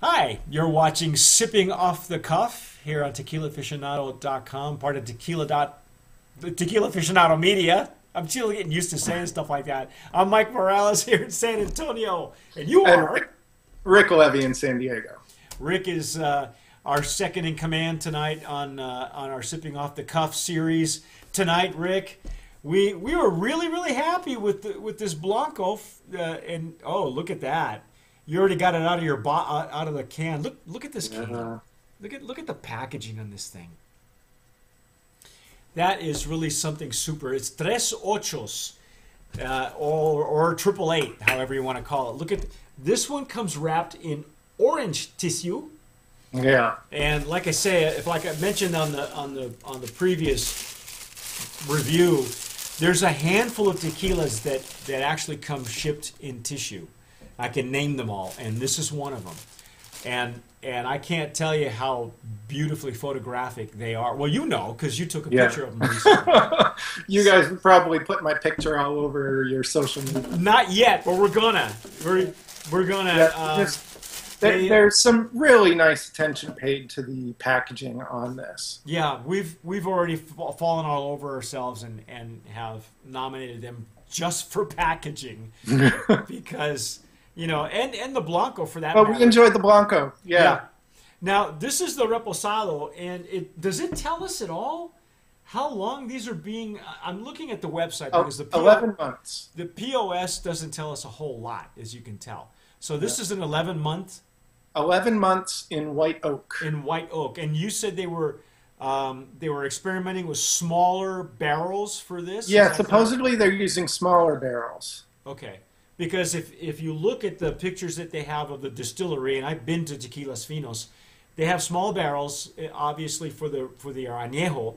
Hi, you're watching Sipping Off the Cuff here on TequilaAficionado.com, part of Tequila Aficionado Media. I'm still getting used to saying stuff like that. I'm Mike Morales here in San Antonio, and you And are. Rick Levy in San Diego. Rick is our second in command tonight on our Sipping Off the Cuff series. Tonight, Rick, we were really happy with this Blanco, and oh, look at that. You already got it out of out of the can. Look at this can. Look at the packaging on this thing. That is really something super. It's Tres Ochos, or Triple Eight, however you want to call it. Look at this one. Comes wrapped in orange tissue. Yeah. And like I say, like I mentioned on the previous review, there's a handful of tequilas that actually come shipped in tissue. I can name them all, and this is one of them. And I can't tell you how beautifully photographic they are. Well, you know, because you took a picture of them recently. You guys probably put my picture all over your social media. Not yet, but we're gonna. We're gonna. Yeah, there's some really nice attention paid to the packaging on this. Yeah, we've already fallen all over ourselves and have nominated them just for packaging because. You know, and the Blanco for that matter. We enjoyed the Blanco. Yeah. Now, this is the Reposado, and does it tell us at all how long these are being... I'm looking at the website because 11 months. The POS doesn't tell us a whole lot, as you can tell. So this is an 11-month... 11 months in white oak. In white oak. And you said they were experimenting with smaller barrels for this? Yeah, supposedly they're using smaller barrels. Okay. Because if you look at the pictures that they have of the distillery, and I've been to Tequilas Finos, they have small barrels, obviously for the añejo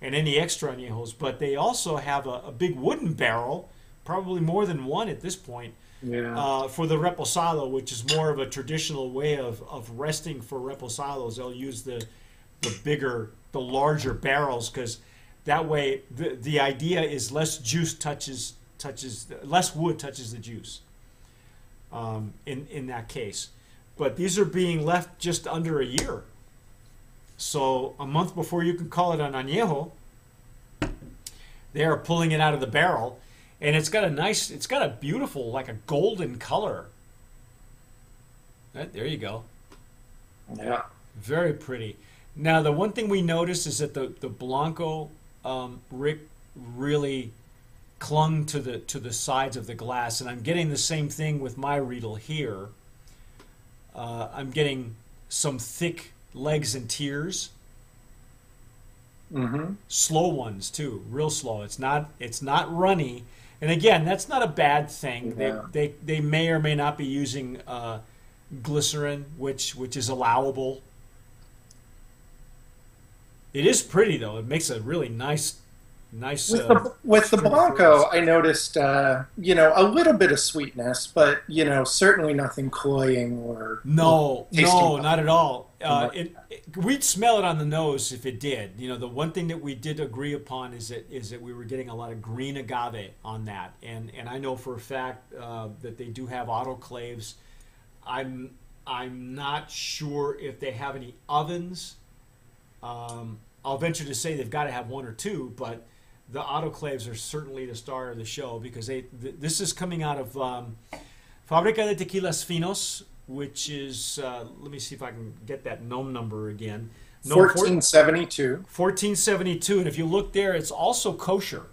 and any extra añejos, but they also have a big wooden barrel, probably more than one at this point, for the reposado, which is more of a traditional way of resting for reposados. They'll use the larger barrels because that way the idea is less juice less wood touches the juice in that case. But these are being left just under a year. So a month before you can call it an añejo, they are pulling it out of the barrel, and it's got a beautiful, like a golden color. There you go. Yeah. Very pretty. Now the one thing we noticed is that the Blanco, Rick, really clung to the sides of the glass, and I'm getting the same thing with my Riedel here. I'm getting some thick legs and tears. Slow ones too, real slow. It's not runny, and again, that's not a bad thing. Yeah. They may or may not be using glycerin, which is allowable. It is pretty though. It makes a really nice. With the Blanco, I noticed, a little bit of sweetness, but, certainly nothing cloying or tasting. Not at all. We'd smell it on the nose if it did. The one thing that we did agree upon is that we were getting a lot of green agave on that, and I know for a fact that they do have autoclaves. I'm not sure if they have any ovens. I'll venture to say they've got to have one or two, but the autoclaves are certainly the star of the show because this is coming out of Fábrica de Tequilas Finos, which is, let me see if I can get that NOM number again. 1472. 1472, and if you look there, it's also kosher.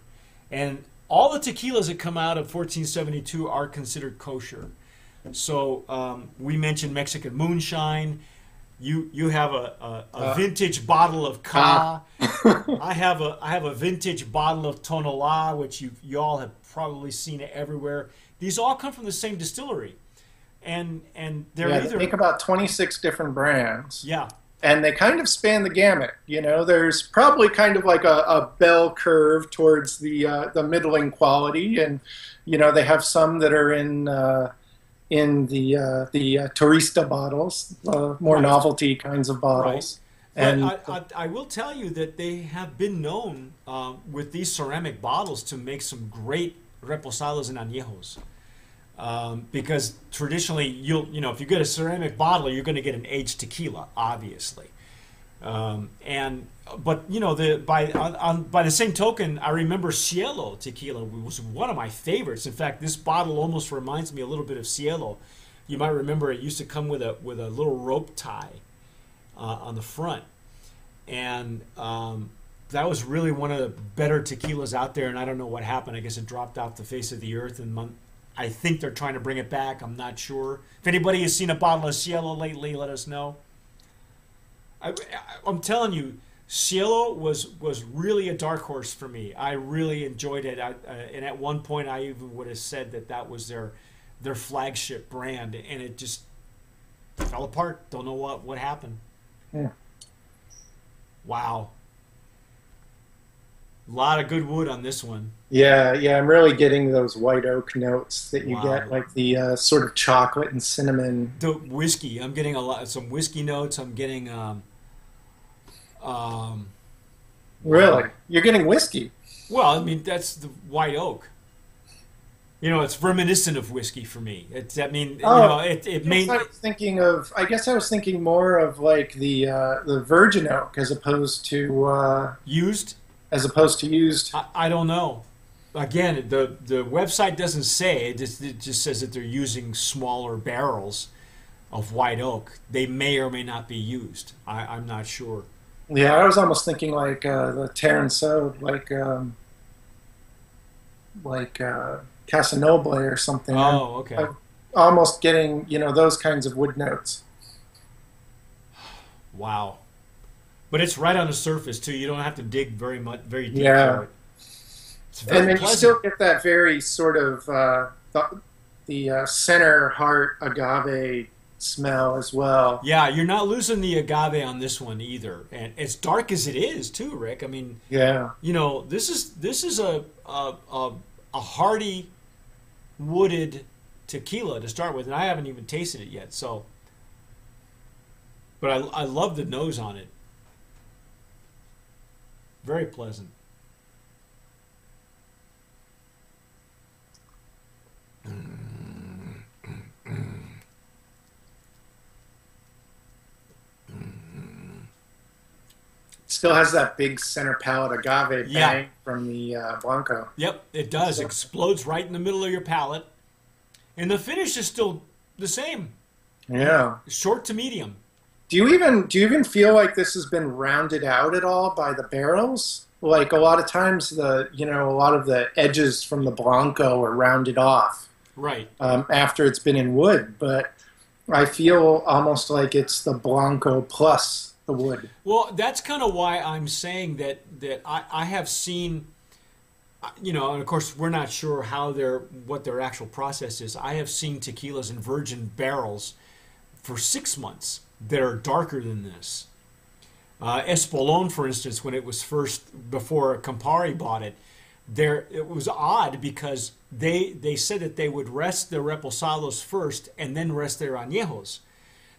And all the tequilas that come out of 1472 are considered kosher. So we mentioned Mexican moonshine. You have a vintage bottle of Ka. I have a vintage bottle of Tonalá, which you all have probably seen it everywhere. These all come from the same distillery, and they're either they make about 26 different brands. Yeah, and they kind of span the gamut. There's probably kind of like a bell curve towards the middling quality, and they have some that are in the turista bottles, more novelty kinds of bottles. Right. And I will tell you that they have been known with these ceramic bottles to make some great reposados and añejos. because traditionally if you get a ceramic bottle, you're going to get an aged tequila, obviously. But by the same token, I remember Cielo tequila was one of my favorites. In fact, this bottle almost reminds me a little bit of Cielo. You might remember it used to come with a little rope tie on the front, and that was really one of the better tequilas out there. And I don't know what happened. I guess it dropped off the face of the earth, and I think they're trying to bring it back. I'm not sure. If anybody has seen a bottle of Cielo lately, let us know. I'm telling you, Cielo was really a dark horse for me. I really enjoyed it. And at one point, I even would have said that was their flagship brand, and it just fell apart. Don't know what happened. Yeah. Wow. A lot of good wood on this one. Yeah, I'm really getting those white oak notes that you Wow. get, like the sort of chocolate and cinnamon. The whiskey, I'm getting some whiskey notes. I'm getting Really? You're getting whiskey? well, I mean that's the white oak. It's reminiscent of whiskey for me. It made. I guess I was thinking more of like the virgin oak as opposed to Used? used. I don't know. Again, the website doesn't say. It just says that they're using smaller barrels of white oak. They may or may not be used. I'm not sure. Yeah, I was almost thinking like the Terranceau, like Casanoble or something. Oh, okay. I'm almost getting those kinds of wood notes. Wow. But it's right on the surface too. You don't have to dig very deep Yeah. for it. It's very And then you pleasant. still get that very sort of the center heart agave smell as well. Yeah, you're not losing the agave on this one either, and as dark as it is too, Rick. I mean, Yeah. this is a hearty, wooded tequila to start with, and I haven't even tasted it yet. So, but I love the nose on it. Very pleasant. Still has that big center palate agave Yeah. bang from the Blanco. Yep, it does. Explodes right in the middle of your palate, and the finish is still the same, Yeah. short to medium. Do you even feel like this has been rounded out at all by the barrels? Like a lot of times a lot of the edges from the Blanco are rounded off Right. after it's been in wood, but I feel almost like it's the Blanco plus the wood. Well, that's kind of why I'm saying that I have seen, and of course we're not sure what their actual process is. I have seen tequilas in virgin barrels for 6 months that are darker than this. Espolon, for instance, when it was before Campari bought it, it was odd because they said that they would rest their reposados first and then rest their añejos.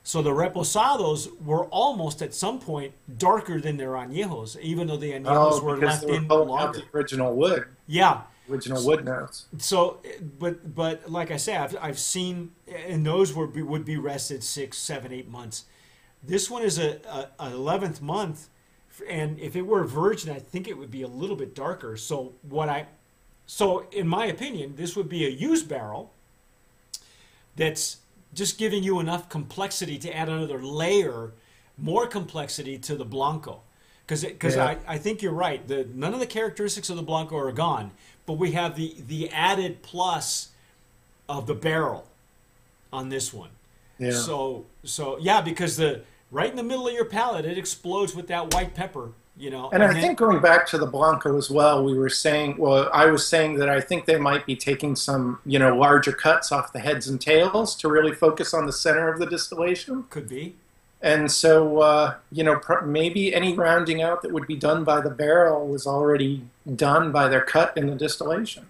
So the reposados were almost at some point darker than their añejos, even though the añejos were because left they were in pulling out longer. the original wood, Yeah. original wood notes. So, but like I say, I've seen, and those would be rested 6, 7, 8 months. This one is a 11th month, and if it were virgin, I think it would be a little bit darker. So in my opinion, this would be a used barrel that's just giving you enough complexity to add another layer, more complexity to the Blanco. Because Yeah. I think you're right. None of the characteristics of the Blanco are gone, but we have the added plus of the barrel on this one. Yeah. So yeah, because right in the middle of your palate, it explodes with that white pepper. And I think going back to the Blanco as well, I was saying that I think they might be taking some, larger cuts off the heads and tails to really focus on the center of the distillation. could be. And so, maybe any rounding out that would be done by the barrel was already done by their cut in the distillation.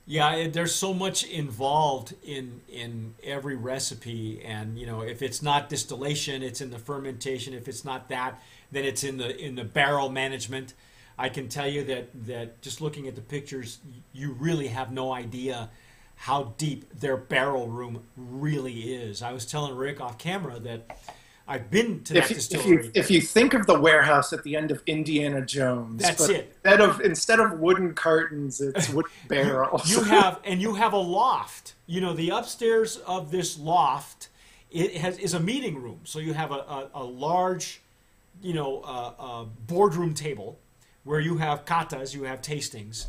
Yeah, there's so much involved in every recipe, and if it's not distillation, it's in the fermentation. If it's not that, then it's in the barrel management. I can tell you that just looking at the pictures, you really have no idea how deep their barrel room really is. I was telling Rick off camera that I've been to that distillery. If you think of the warehouse at the end of Indiana Jones, that's it. Instead of wooden cartons, it's wooden barrels. You have a loft. You know, the upstairs of this loft is a meeting room. So you have a large, boardroom table where you have katas, you have tastings.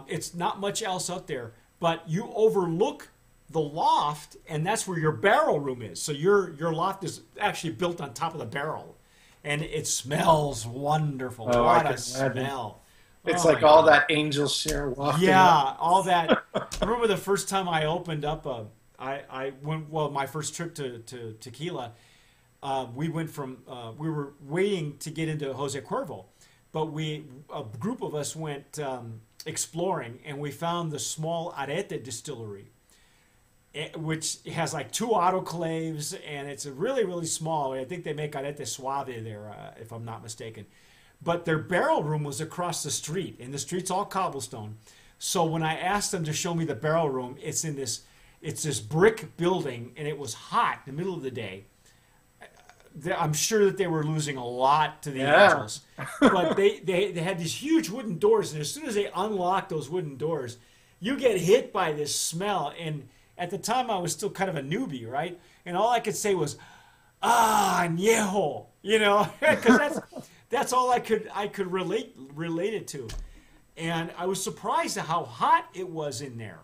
It's not much else up there, but you overlook the loft, and that's where your barrel room is. So your loft is actually built on top of the barrel, and it smells wonderful. Oh, what a smell! It's like all that angel share walking. Yeah, up. all that. I remember the first time I opened up my first trip to Tequila, we went from we were waiting to get into Jose Cuervo, but a group of us went exploring, and we found the small Arete distillery, which has like 2 autoclaves, and it's really, really small. I think they make Arete Suave there, if I'm not mistaken. But their barrel room was across the street, and the street's all cobblestone. So when I asked them to show me the barrel room, it's this brick building, and it was hot in the middle of the day. I'm sure that they were losing a lot to the Angels, but they had these huge wooden doors, and as soon as they unlock those wooden doors, you get hit by this smell. And at the time, I was still kind of a newbie, right? And all I could say was, añejo, because that's all I could relate it to. And I was surprised at how hot it was in there.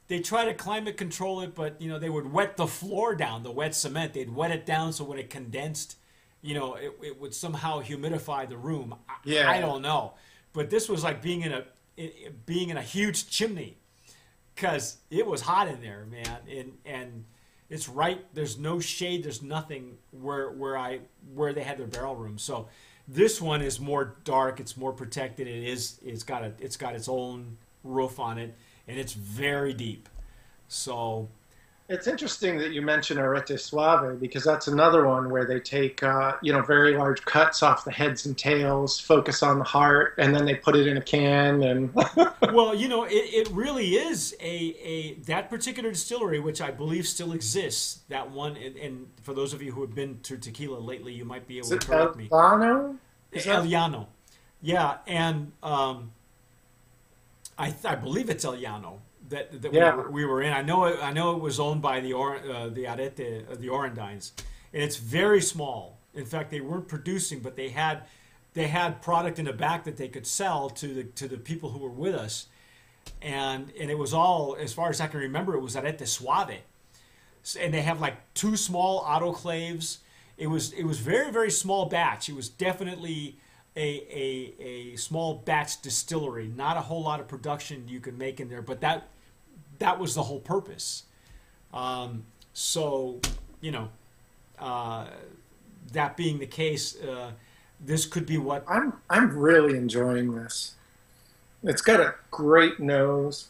They try to climate control it, but they would wet the floor down, the wet cement. They'd wet it down so when it condensed, it would somehow humidify the room. I don't know, but this was like being in a huge chimney, because it was hot in there, man. And it's right. There's no shade. There's nothing where they had their barrel room. So this one is more dark. It's more protected. It's got its own roof on it, and it's very deep. So it's interesting that you mention Arete Suave, because that's another one where they take very large cuts off the heads and tails, focus on the heart, and then they put it in a can. And well, it really is that particular distillery, which I believe still exists. That one, and for those of you who have been to Tequila lately, you might be able to correct me. El Llano? El Llano, yeah, and I believe it's El Llano that we were in. I know it was owned by the Arete, the Orandines, and it's very small. In fact, they weren't producing, but they had product in the back that they could sell to the people who were with us, and it was all, as far as I can remember, it was Arete Suave, and they have like 2 small autoclaves. It was very, very small batch. It was definitely a small batch distillery, not a whole lot of production you can make in there, but that was the whole purpose. That being the case, this could be what I'm really enjoying this. It's got a great nose.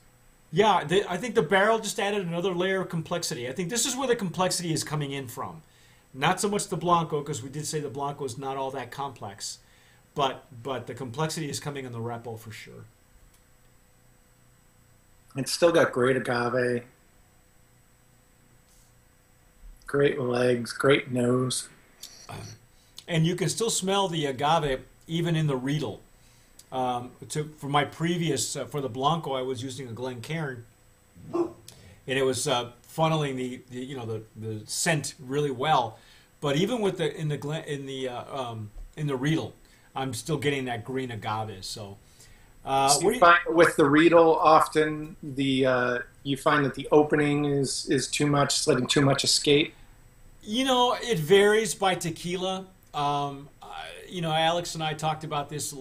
Yeah, I think the barrel just added another layer of complexity. I think this is where the complexity is coming in from. Not so much the Blanco, because we did say the Blanco is not all that complex, but the complexity is coming in the Repo for sure. It's still got great agave, great legs, great nose. And you can still smell the agave even in the Riedel. For my previous, for the Blanco, I was using a Glencairn, and it was funneling the scent really well. But even with in the Riedel, I'm still getting that green agave. So. With the Riedel, often you find that the opening is too much, letting too much escape. It varies by tequila. Alex and I talked about this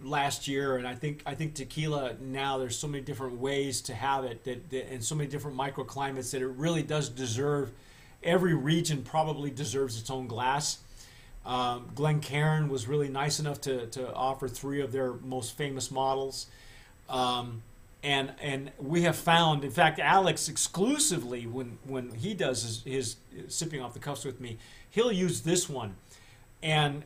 last year, and I think tequila now, there's so many different ways to have it and so many different microclimates that it really does deserve. Every region probably deserves its own glass. Glencairn was really nice enough to offer 3 of their most famous models. And we have found, in fact, Alex exclusively, when he does his sipping off the cuffs with me, he'll use this one. And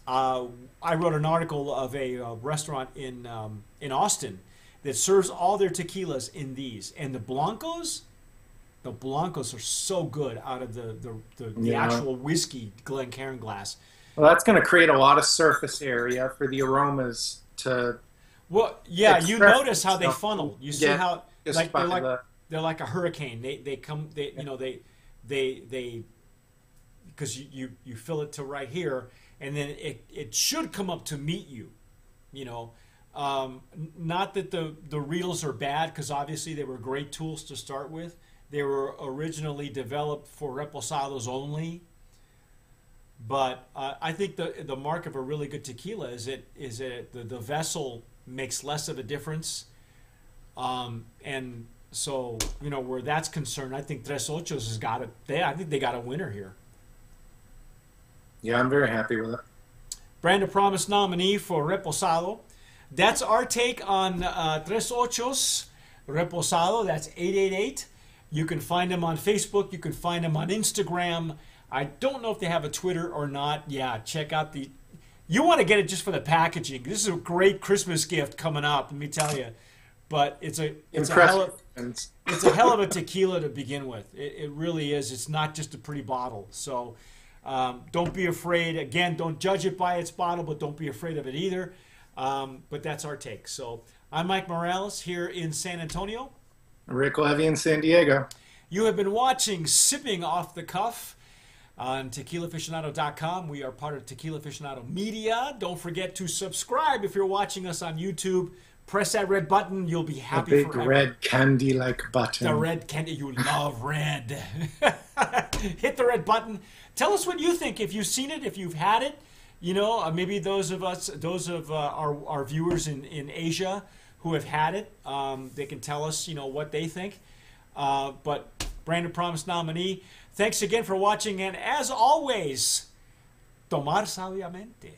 I wrote an article of a restaurant in Austin, that serves all their tequilas in these. And the Blancos are so good out of the actual whiskey Glencairn glass. Well, that's going to create a lot of surface area for the aromas to. Well, yeah, you notice how they funnel. You see how like they're like a hurricane. They come because you fill it to right here, and then it should come up to meet you. Not that the reels are bad, because obviously they were great tools to start with. They were originally developed for reposados only. But I think the mark of a really good tequila is that the vessel makes less of a difference. And so, where that's concerned, I think Tres Ochos has got it. I think they got a winner here. Yeah, I'm very happy with it. Brand of Promise nominee for Reposado. That's our take on Tres Ochos Reposado. That's 888. You can find them on Facebook. You can find them on Instagram. I don't know if they have a Twitter or not. Yeah, check out you want to get it just for the packaging. This is a great Christmas gift coming up, let me tell you. But it's a hell of a tequila to begin with. It really is. It's not just a pretty bottle. So don't be afraid. Again, don't judge it by its bottle, but don't be afraid of it either. But that's our take. So I'm Mike Morales here in San Antonio. Rick Levy in San Diego. You have been watching Sipping Off the Cuff on TequilaAficionado.com. We are part of Tequila Aficionado Media. Don't forget to subscribe if you're watching us on YouTube. Press that red button. You'll be happy forever. The big red candy-like button. The red candy. You love red. Hit the red button. Tell us what you think. If you've seen it, if you've had it. Maybe those of our viewers in Asia who have had it, they can tell us, what they think. But Brand of Promise nominee. Thanks again for watching, and as always, tomar sabiamente.